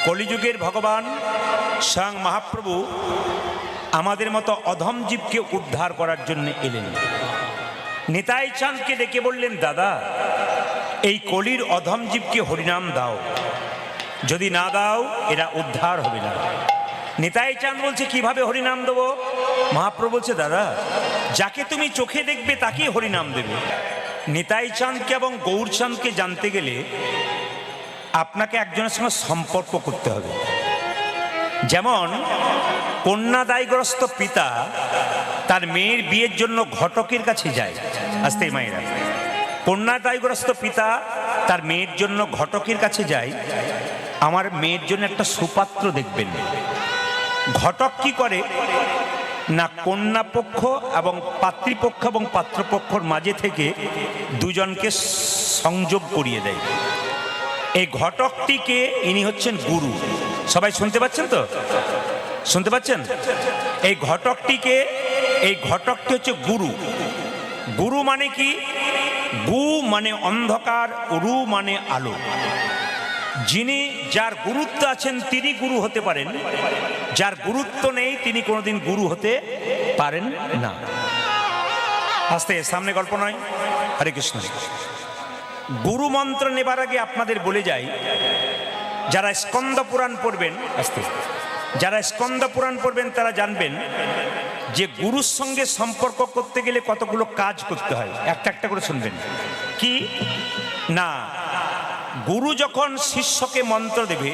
কলিযুগের ভগবান স্বয়ং মহাপ্রভু আমাদের মতো অধম জীবকে উদ্ধার করার জন্য এলেন। নিতাই চাঁদকে ডেকে বললেন, দাদা এই কলির অধম জীবকে হরিনাম দাও, যদি না দাও এরা উদ্ধার হবে না। নিতাই চাঁদ বলছে, কিভাবে হরিনাম দেবো? মহাপ্রভু বলছে, দাদা যাকে তুমি চোখে দেখবে তাকেই হরিনাম দেবে। নিতাই চাঁদকে এবং গৌরচাঁদকে জানতে গেলে আপনাকে একজনের সঙ্গে সম্পর্ক করতে হবে। যেমন কন্যাদায়গ্রস্ত পিতা তার মেয়ের বিয়ের জন্য ঘটকের কাছে যায়। আস্তে মায়েরা, কন্যাদায়গ্রস্ত পিতা তার মেয়ের জন্য ঘটকের কাছে যায়, আমার মেয়ের জন্য একটা সুপাত্র দেখবেন। ঘটক কি করে না, কন্যা পক্ষ এবং পাত্রীপক্ষ এবং পাত্রপক্ষর মাঝে থেকে দুজনকে সংযোগ করিয়ে দেয়। এই ঘটকটিকে ইনি হচ্ছেন গুরু। সবাই শুনতে পাচ্ছেন তো? শুনতে পাচ্ছেন? এই ঘটকটি হচ্ছে গুরু। গুরু মানে কি? গু মানে অন্ধকার, রু মানে আলো। যিনি যার গুরুত্ব আছেন তিনি গুরু হতে পারেন, যার গুরুত্ব নেই তিনি কোনোদিন গুরু হতে পারেন না। আস্তে সামনে গল্প নয়। হরে কৃষ্ণ। গুরু মন্ত্র নেবার আগে আপনাদের বলে যাই, যারা স্কন্দ পুরাণ পড়বেন, যারা স্কন্দ পুরাণ পড়বেন তারা জানবেন যে গুরুর সঙ্গে সম্পর্ক করতে গেলে কতগুলো কাজ করতে হয়। একটা একটা করে শুনবেন। কি না, গুরু যখন শিষ্যকে মন্ত্র দেবে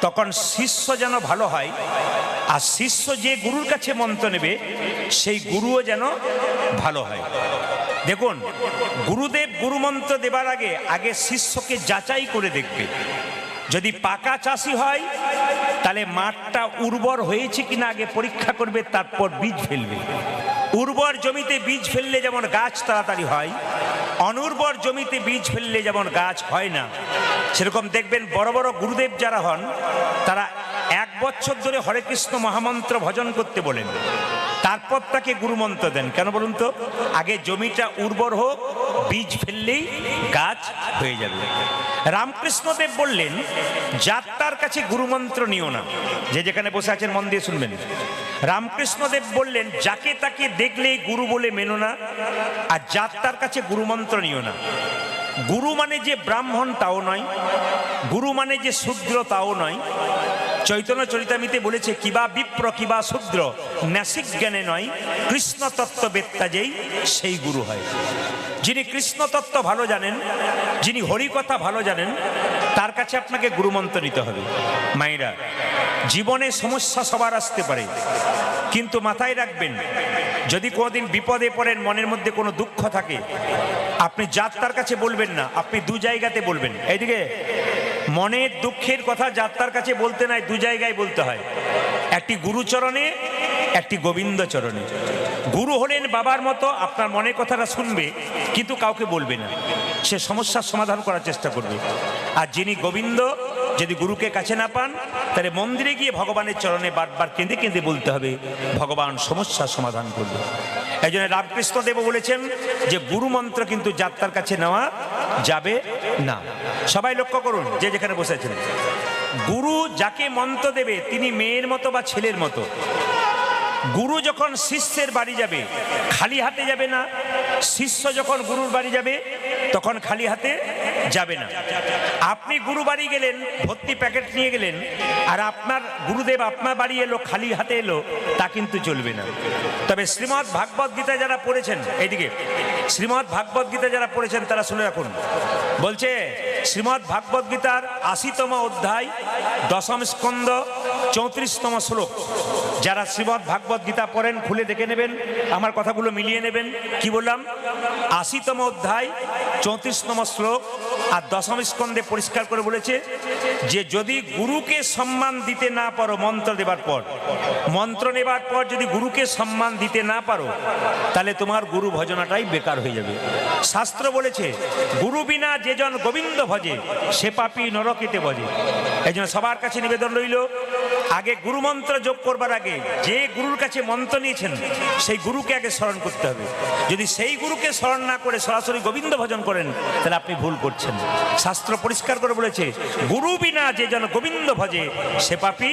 তখন শিষ্য যেন ভালো হয়, আর শিষ্য যে গুরুর কাছে মন্ত্র নেবে সেই গুরুও যেন ভালো হয়। দেখুন, গুরুদেব গুরুমন্ত্র দেবার আগে শিষ্যকে যাচাই করে দেখবে। যদি পাকা চাষি হয় তাহলে মাঠটা উর্বর হয়েছে কিনা আগে পরীক্ষা করবে, তারপর বীজ ফেলবে। উর্বর জমিতে বীজ ফেললে যেমন গাছ তাড়াতাড়ি হয়, অনুর্বর জমিতে বীজ ফেললে যেমন গাছ হয় না, সেরকম দেখবেন বড় বড় গুরুদেব যারা হন তারা 1 বছর ধরে হরে কৃষ্ণ মহামন্ত্র ভজন করতে বলেন, তারপর তাকে গুরুমন্ত্র দেন। কেন বলুন তো? আগে জমিটা উর্বর হোক, বীজ ফেললেই গাছ হয়ে যাবে। রামকৃষ্ণদেব বললেন, যাত্রার কাছে গুরুমন্ত্র নিও না। যে যেখানে বসে আছেন মন দিয়ে শুনবেন। রামকৃষ্ণদেব বললেন, যাকে তাকে দেখলেই গুরু বলে মেনো না, আর যাত্রার কাছে গুরুমন্ত্র নিও না। গুরু মানে যে ব্রাহ্মণ তাও নয়, গুরু মানে যে শূদ্র তাও নয়। চৈতন্য চরিতামিতে বলেছে, কিবা বিপ্র কিবা শূদ্র ন্যাসিক জ্ঞানে নয়, কৃষ্ণ তত্ত্ববেত্তা যেই সেই গুরু হয়। যিনি কৃষ্ণ তত্ত্ব ভালো জানেন, যিনি হরিকথা ভালো জানেন, তার কাছে আপনাকে গুরুমন্ত্র নিতে হবে। মায়েরা, জীবনে সমস্যা সবার আসতে পারে, কিন্তু মাথায় রাখবেন, যদি কোনোদিন বিপদে পড়েন, মনের মধ্যে কোনো দুঃখ থাকে, আপনি যাত্রার কাছে বলবেন না, আপনি 2 জায়গাতে বলবেন। এইদিকে মনের দুঃখের কথা যাত্রার কাছে বলতে নাই, 2 জায়গায় বলতে হয়। একটি গুরুচরণে, একটি গোবিন্দ চরণে। গুরু হলেন বাবার মতো, আপনার মনের কথাটা শুনবে কিন্তু কাউকে বলবে না, সে সমস্যার সমাধান করার চেষ্টা করবে। আর যিনি গোবিন্দ, যদি গুরুকে কাছে না পান তাহলে মন্দিরে গিয়ে ভগবানের চরণে বারবার কেঁদে কেঁদে বলতে হবে, ভগবান সমস্যার সমাধান করবে। এই জন্য রামকৃষ্ণদেব বলেছেন যে গুরু মন্ত্র কিন্তু যাত্রার কাছে নেওয়া যাবে না। সবাই লক্ষ্য করুন, যে যেখানে বসে আছেন, গুরু যাকে মন্ত্র দেবে তিনি মেয়ের মতো বা ছেলের মতো। গুরু যখন শিষ্যের বাড়ি যাবে খালি হাতে যাবে না, শিষ্য যখন গুরুর বাড়ি যাবে তখন খালি হাতে যাবে না। আপনি গুরু বাড়ি গেলেন, ভর্তি প্যাকেট নিয়ে গেলেন, আর আপনার গুরুদেব আপনার বাড়ি এলো খালি হাতে এলো, তা কিন্তু চলবে না। তবে শ্রীমদ্ ভাগবত গীতা যারা পড়েছেন, এইদিকে শ্রীমদ্ ভাগবত গীতা যারা পড়েছেন তারা শুনে রাখুন। বলছে শ্রীমদ্ ভাগবত গীতার 80তম অধ্যায় 10ম স্কন্ধ 34তম শ্লোক। যারা শ্রীমদ্ ভাগবত গীতা পড়েন খুলে দেখে নেবেন, আমার কথাগুলো মিলিয়ে নেবেন। কি বললাম? 80তম অধ্যায় 34তম শ্লোক আর 10ম স্কন্ধে পরিষ্কার করে বলেছে যে যদি গুরুকে সম্মান দিতে না পারো, মন্ত্র নেবার পর যদি গুরুকে সম্মান দিতে না পারো তাহলে তোমার গুরু ভজনাটাই বেকার হয়ে যাবে। শাস্ত্র বলেছে, গুরু বিনা যেজন গোবিন্দ ভজে সে পাপী নরকেতে ভজে। এই জন্য সবার কাছে নিবেদন রইল, আগে গুরু মন্ত্র যোগ করবার আগে যে গুরুর কাছে মন্ত্র নিয়েছেন সেই গুরুকে আগে স্মরণ করতে হবে। যদি সেই গুরুকে স্মরণ না করে সরাসরি গোবিন্দ ভজন করেন তাহলে আপনি ভুল করছেন। বলেছেন, শাস্ত্র পরিষ্কার করে বলেছে, গুরু বিনা যে জন গোবিন্দ ভজে সে পাপী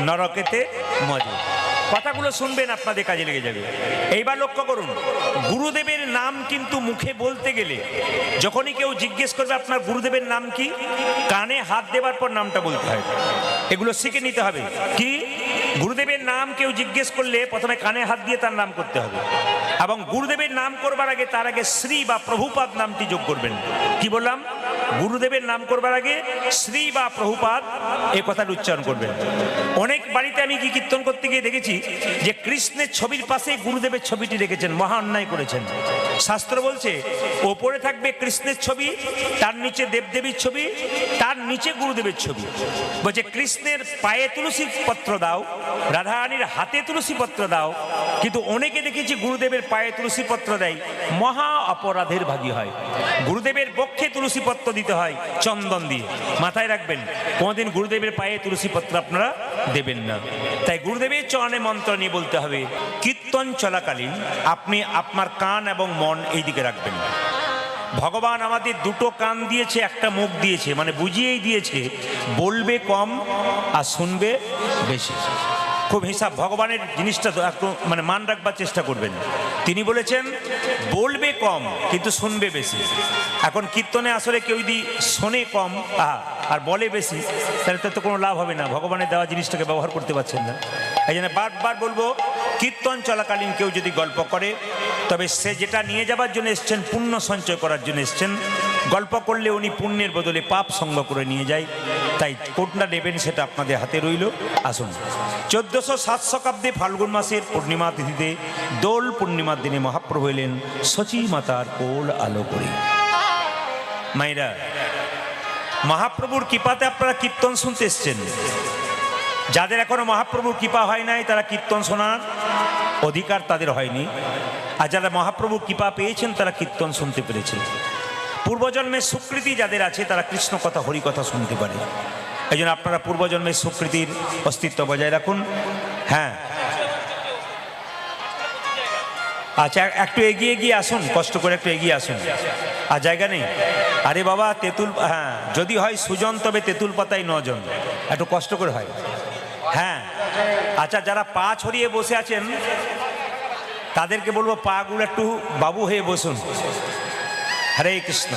নরকেতে মজে। কথাগুলো শুনবেন, আপনাদের কাজে লেগে যাবে। এইবার লক্ষ্য করুন, গুরুদেবের নাম কিন্তু মুখে বলতে গেলে যখনই কেউ জিজ্ঞেস করবে আপনার গুরুদেবের নাম কি, কানে হাত দেওয়ার পর নামটা বলতে হয়। এগুলো শিখে নিতে হবে। কি, গুরুদেবের নাম কেউ জিজ্ঞেস করলে প্রথমে কানে হাত দিয়ে তার নাম করতে হবে, এবং গুরুদেবের নাম করবার আগে তার আগে শ্রী বা প্রভুপাদ নামটি যোগ করবেন। কি বললাম? গুরুদেবের নাম করবার আগে শ্রী বা প্রভুপাদ এই কথাটা উচ্চারণ করবেন। অনেক বাড়িতে আমি কি কীর্তন করতে গিয়ে দেখেছি যে কৃষ্ণের ছবির পাশে গুরুদেবের ছবিটি রেখেছেন, মহা অন্যায় করেছেন। শাস্ত্র বলছে ওপরে থাকবে কৃষ্ণের ছবি, তার নিচে দেবদেবীর ছবি, তার নিচে গুরুদেবের ছবি। বলছে কৃষ্ণের পায়ে তুলসী পত্র দাও, রাধারানীর হাতে তুলসী পত্র দাও, কিন্তু অনেকে দেখেছি গুরুদেবের পায়ে তুলসী পত্র দেয়, মহা অপরাধের ভাগী হয়। গুরুদেবের বক্ষে তুলসী পত্র দিতে হয় চন্দন দিয়ে। মাথায় রাখবেন, কোনোদিন গুরুদেবের পায়ে তুলসী পত্র আপনারা দেবেন না। তাই গুরুদেবের চরণে মন্ত্র নিয়ে বলতে হবে। কীর্তন চলাকালীন আপনি আপনার কান এবং মন এই দিকে রাখবেন। ভগবান আমাদের দুটো কান দিয়েছে, একটা মুখ দিয়েছে, মানে বুঝিয়েই দিয়েছে বলবে কম আর শুনবে বেশি। খুব হিসাব, ভগবানের জিনিসটা একটু মানে মান রাখবার চেষ্টা করবেন। তিনি বলেছেন বলবে কম কিন্তু শুনবে বেশি। এখন কীর্তনে আসলে কেউ যদি শোনে কম আর বলে বেশি, তাহলে তো কোনো লাভ হবে না, ভগবানের দেওয়া জিনিসটাকে ব্যবহার করতে পারছেন না। এই জন্য বারবার বলবো, কীর্তন চলাকালীন কেউ যদি গল্প করে, তবে সে যেটা নিয়ে যাবার জন্য এসছেন, পুণ্য সঞ্চয় করার জন্য এসছেন, গল্প করলে উনি পুণ্যের বদলে পাপ সঙ্গ করে নিয়ে যায়। তাই কোনটা নেবেন সেটা আপনাদের হাতে রইল। আসুন, 1407 শতাব্দে ফাল্গুন মাসের পূর্ণিমা তিথিতে দোল পূর্ণিমার দিনে মহাপ্রভু এলেন সচী মাতার কোল আলো করে। মায়েরা, মহাপ্রভুর কৃপাতে আপনারা কীর্তন শুনতে এসছেন। যাদের এখনো মহাপ্রভুর কৃপা হয় নাই, তারা কীর্তন শোনার অধিকার তাদের হয়নি। আর যারা মহাপ্রভুর কৃপা পেয়েছেন, তারা কীর্তন শুনতে পেরেছে। পূর্বজন্মের স্বীকৃতি যাদের আছে, তারা কৃষ্ণ কথা হরি কথা শুনতে পারে। এই জন্য আপনারা পূর্বজন্মের স্বীকৃতির অস্তিত্ব বজায় রাখুন। হ্যাঁ, আচ্ছা, একটু এগিয়ে গিয়ে আসুন, কষ্ট করে একটু এগিয়ে আসুন। আর জায়গা নেই? আরে বাবা, তেঁতুল, হ্যাঁ, যদি হয় সুজন তবে তেঁতুল পাতায় 9 জন, একটু কষ্ট করে হয়। হ্যাঁ, আচ্ছা, যারা পা ছড়িয়ে বসে আছেন তাদেরকে বলবো পাগুলো একটু বাবু হয়ে বসুন। হরে কৃষ্ণ,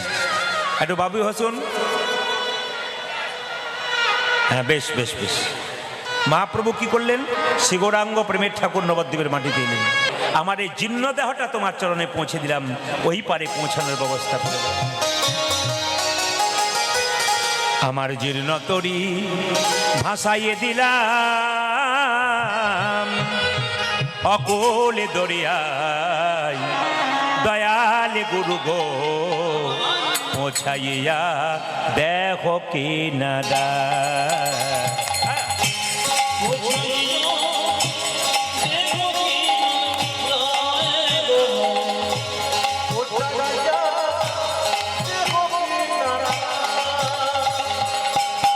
একটু বাবু হসুন। হ্যাঁ, বেশ বেশ বেশ। মহাপ্রভু কি করলেন? শিগৌরাঙ্গ প্রেমের ঠাকুর নবদ্বীপের মাটিতে এলেন। আমার এই জীর্ণ দেহটা তোমার চরণে পৌঁছে দিলাম, ওই পারে পৌঁছানোর ব্যবস্থা করে। আমার জীর্ণ তরি ভাসাইয়ে দিলাম অকলে দরিয়ায়, দয়ালে গুরু গো পৌঁছাইয়া দেখো কি নাদা।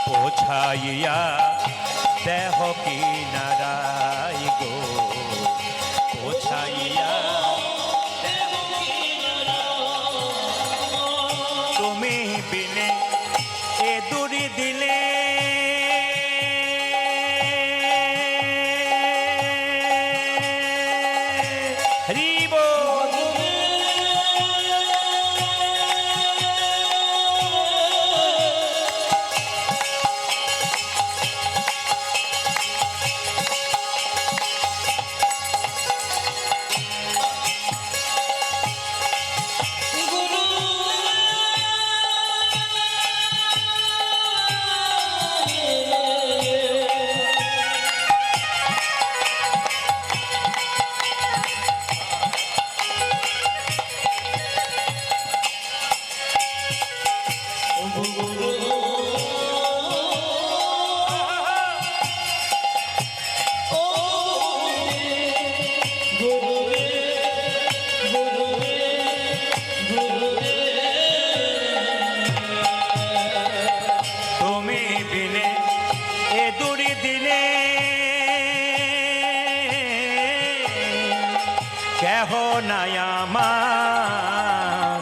পৌঁছাইয়া দেখো কি নারাই গো, পৌঁছাইয়া তুমি বিনে এ দূরি দিলে, কেহ নাই আমার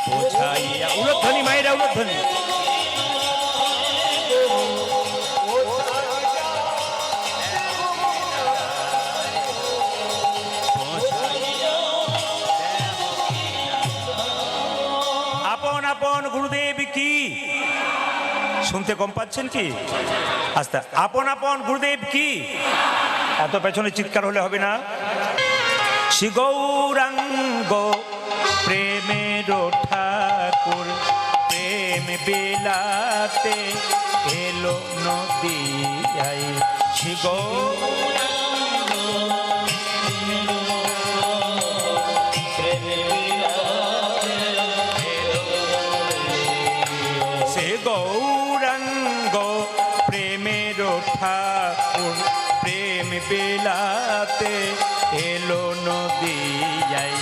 পৌঁছাই উলধ্বনি মায়েরা, উলধ্বনি। আপন আপন গুরুদেব কি, শুনতে কম পাচ্ছেন কি? আস্তে, আপন আপন গুরুদেব কি, এত পেছনে চিৎকার হলে হবে না। শ্রী গৌরাঙ্গ প্রেমের ঠাকুর প্রেম বিলাতে এলো নদিয়ায়। শ্রী গৌরাঙ্গ শ্রী গৌরাঙ্গ প্রেমের ঠাকুর প্রেম বিলাতে এলো নদিয়ায়।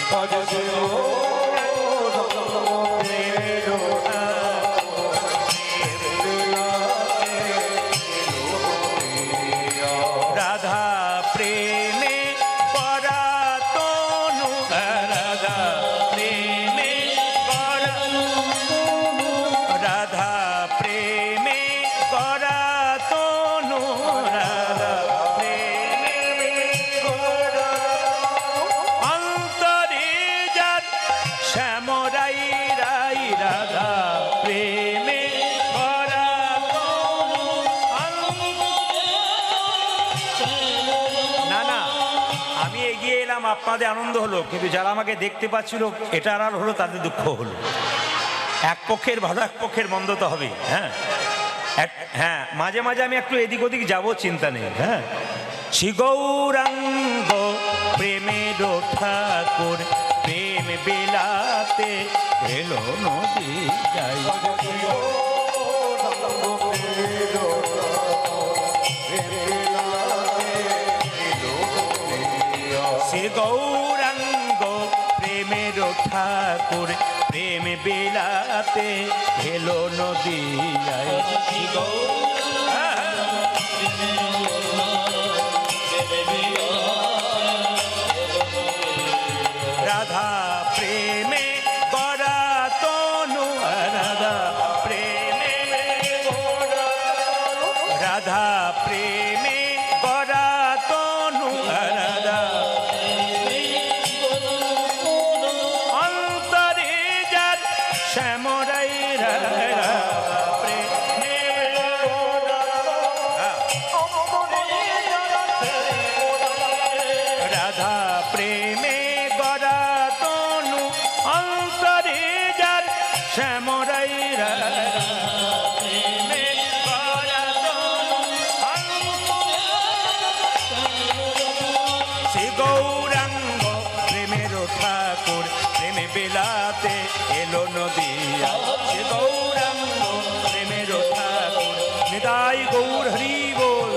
রাধা প্রেমে পরাতনু, রাধা প্রেমে রাধা প্রেমে পরাতনু, রাধা অন্তরে যার শ্যামরাই রাই, রাধা প্রেমে না না, আমি এগিয়ে এলাম, আপনাদের আনন্দ হলো, কিন্তু যারা আমাকে দেখতে পাচ্ছিল এটা আর হলো, তাদের দুঃখ হলো। এক পক্ষের ভালো, এক পক্ষের মন্দ তো হবে। হ্যাঁ হ্যাঁ, মাঝে মাঝে আমি একটু এদিক ওদিক যাবো, চিন্তা নেই। হ্যাঁ, শ্রী গৌরাঙ্গ প্রেমের ঠাকুর প্রেম বিলাতে এলো নদিয়ায়। শ্রী গৌরাঙ্গ প্রেমের ঠাকুর প্রেম বিলাতে এলো নদিয়ায়। শ্রী রাধা প্রেমে পরাতনু, রাধা প্রেমে রাধা প্রেমে পরাতনু, রাধা অন্তরে যার শ্যামরাই রাধা প্রেমে গরাতনু, অন্তরে যার শ্যামরাই শ্রী গৌরাঙ্গ প্রেমের ঠাকুর প্রেমে বিলাতে এলো নদিয়া। শ্রী গৌরাঙ্গ প্রেমের ঠাকুর নিতাই গৌর হরি বল।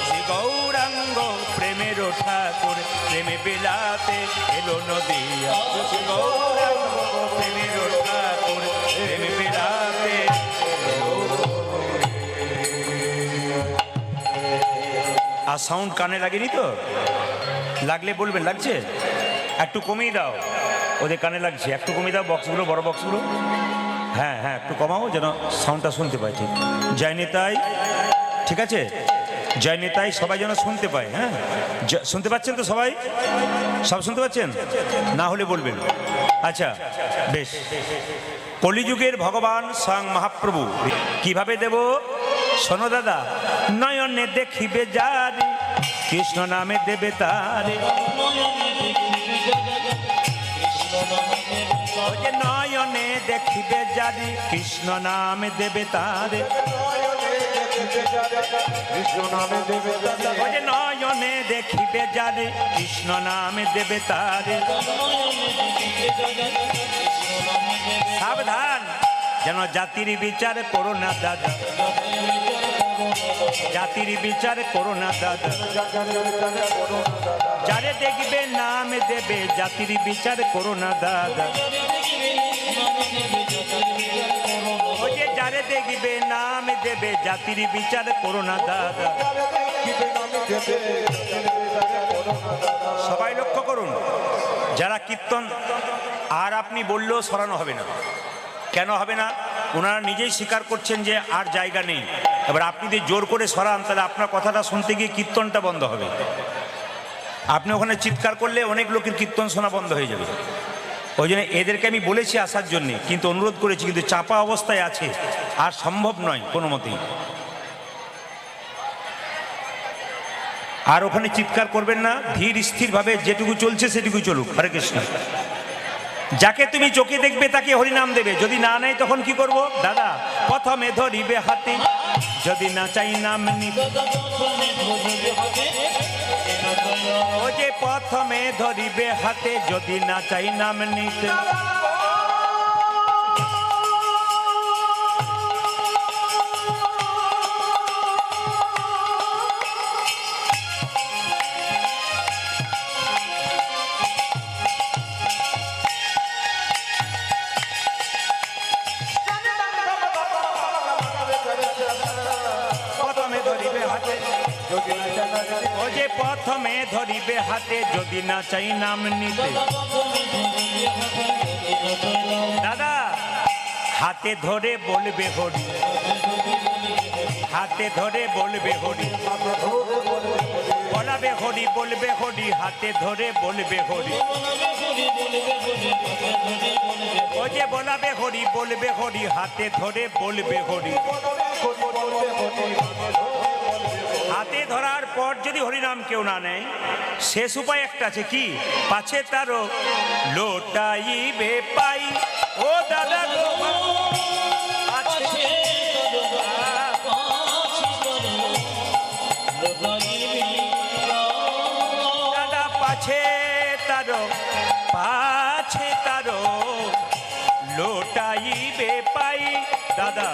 শ্রী গৌরাঙ্গ প্রেমের ঠাকুর প্রেমে বিলাতে এলো নদিয়া। শ্রী গৌরাঙ্গ প্রেমের ঠাকুর প্রেমে বিলাতে। আর সাউন্ড কানে লাগেনি তো? লাগলে বলবেন লাগছে, একটু কমিয়ে দাও, ওদের কানে লাগছে, একটু কমিয়ে দাও বক্সগুলো, বড় বক্সগুলো। হ্যাঁ হ্যাঁ, একটু কমাও যেন সাউন্ডটা শুনতে পাই। ঠিক, জয় নেতাই, ঠিক আছে, জয় নেতাই, সবাই যেন শুনতে পায়। হ্যাঁ, শুনতে পাচ্ছেন তো সবাই? সব শুনতে পাচ্ছেন? না হলে বলবেন। আচ্ছা বেশ। কলিযুগের ভগবান স্বয়ং মহাপ্রভু কিভাবে দেব? শোনো দাদা, নয়নে দেখিবে যারে কৃষ্ণ নামে দেবে তারে। নয়নে দেখিবে যারে কৃষ্ণ নামে দেবে তারে। নয়নে দেখিবে যারে কৃষ্ণ নামে দেবে তারে। সাবধান যেন জাতির বিচার করো না দাদা, জাতির বিচার করো না দাদা। যারে দেখবে নাম দেবে জাতির বিচার করো না দাদা। যারে দেখবে নাম দেবে জাতির বিচার করো না দাদা। সবাই লক্ষ্য করুন, যারা কীর্তন আর আপনি বললেও সরানো হবে না, কেন হবে না? ওনারা নিজেই স্বীকার করছেন যে আর জায়গা নেই। এবার আপনি যদি জোর করে সরান তাহলে আপনার কথাটা শুনতে গিয়ে কীর্তনটা বন্ধ হবে। আপনি ওখানে চিৎকার করলে অনেক লোকের কীর্তন শোনা বন্ধ হয়ে যাবে। ওই জন্য এদেরকে আমি বলেছি আসার জন্যে, কিন্তু অনুরোধ করেছি, কিন্তু চাপা অবস্থায় আছে, আর সম্ভব নয় কোনো মতেই। আর ওখানে চিৎকার করবেন না, ধীর স্থিরভাবে যেটুকু চলছে সেটুকু চলুক। হরে কৃষ্ণ। যাকে তুমি চোখে দেখবে তাকে হরিনাম দেবে, যদি না নেয় তখন কি করব? দাদা প্রথমে ধরিবে হাতে, যদি না চাই নাম নিতে। ও যে প্রথমে ধরিবে হাতে, যদি না চাই নাম নিতে। ও যে প্রথমে ধরিবে হাতে, যদি না চাই নাম নিতে। দাদা হাতে ধরে বলবে হরি, হাতে ধরে বলবে হরি, বলাবে হরি, বলবে হরি, হাতে ধরে বলবে হরি। ও যে বলাবে হরি, বলবে হরি, হাতে ধরে বলবে হরি। হাতে ধরার পর যদি হরিনাম কেউ না নেয়, শেষ উপায় একটা আছে, কি? পাছে তারও লোটাইবে পাই। ও দাদা দাদা পাছে তারও, পাছে তারও লোটাইবে পাই। দাদা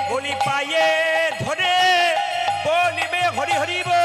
বলি পায়ে ধরে বলিবে হরি হরি বল।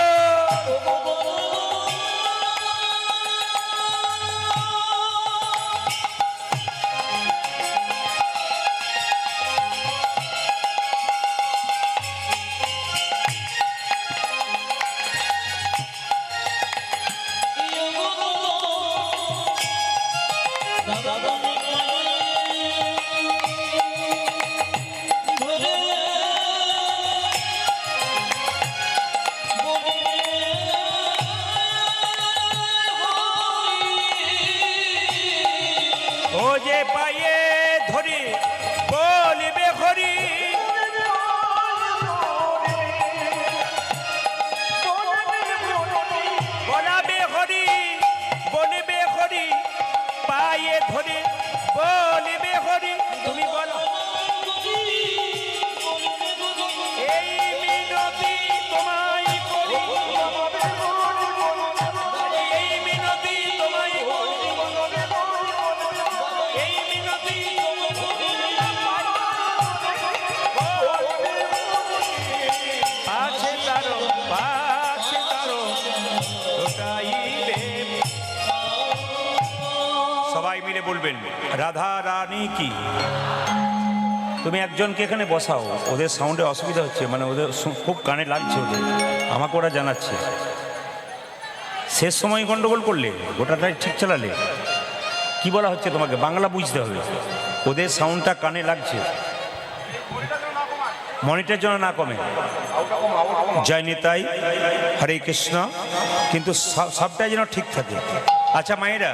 ও যে পায়ে ধরি বলিবে হরি, বলাবে হরি, বলিবে হরি, পায়ে ধরে বলিবে হরি। তুমি বলো এই মিনতি তোমায় করি, এই মিনতি তোমায় করি, এই মিনতি পাছে তারো, পাছে তারো লোটাইবে। সবাই মিলে বলবেন রাধা রানী কি। তুমি একজনকে এখানে বসাও, ওদের সাউন্ডে অসুবিধা হচ্ছে, মানে ওদের খুব কানে লাগছে ওদের, আমাকে ওরা জানাচ্ছে। শেষ সময় গন্ডগোল করলে, গোটাটাই ঠিক চালালে। কি বলা হচ্ছে তোমাকে? বাংলা বুঝতে হবে, ওদের সাউন্ডটা কানে লাগছে, মনিটরের জন্য না কমে। জয় নিতাই, হরে কৃষ্ণ, কিন্তু সবটাই যেন ঠিক থাকে। আচ্ছা মায়েরা,